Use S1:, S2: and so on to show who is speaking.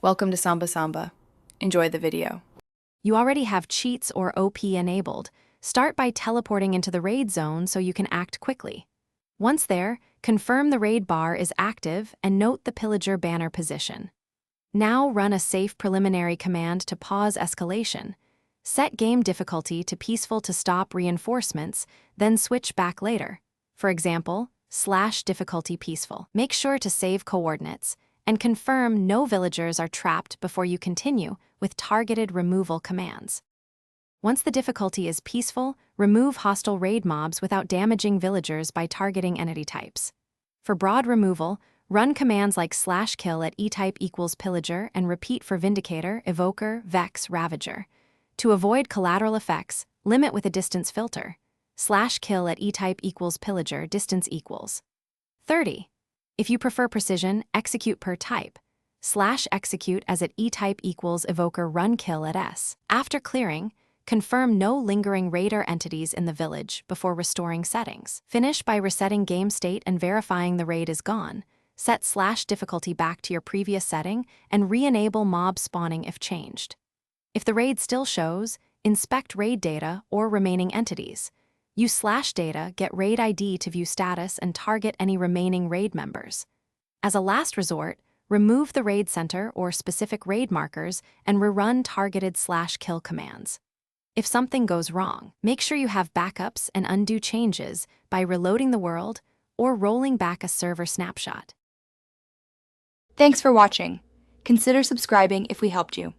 S1: Welcome to Samba Samba. Enjoy the video.
S2: You already have cheats or OP enabled. Start by teleporting into the raid zone so you can act quickly. Once there, confirm the raid bar is active and note the pillager banner position. Now run a safe preliminary command to pause escalation. Set game difficulty to peaceful to stop reinforcements, then switch back later. For example, /difficulty peaceful. Make sure to save coordinates and confirm no villagers are trapped before you continue with targeted removal commands. Once the difficulty is peaceful, remove hostile raid mobs without damaging villagers by targeting entity types. For broad removal, run commands like /kill at E-type equals pillager and repeat for Vindicator, Evoker, Vex, Ravager. To avoid collateral effects, limit with a distance filter. /kill at E-type equals pillager, distance equals 30. If you prefer precision, execute per type. /execute as at E-type equals Evoker run kill at S. After clearing, confirm no lingering raider entities in the village before restoring settings. Finish by resetting game state and verifying the raid is gone. Set /difficulty back to your previous setting and re-enable mob spawning if changed. If the raid still shows, inspect raid data or remaining entities. Use /data, get raid ID to view status and target any remaining raid members. As a last resort, remove the raid center or specific raid markers and rerun targeted /kill commands. If something goes wrong, make sure you have backups and undo changes by reloading the world or rolling back a server snapshot.
S3: Thanks for watching. Consider subscribing if we helped you.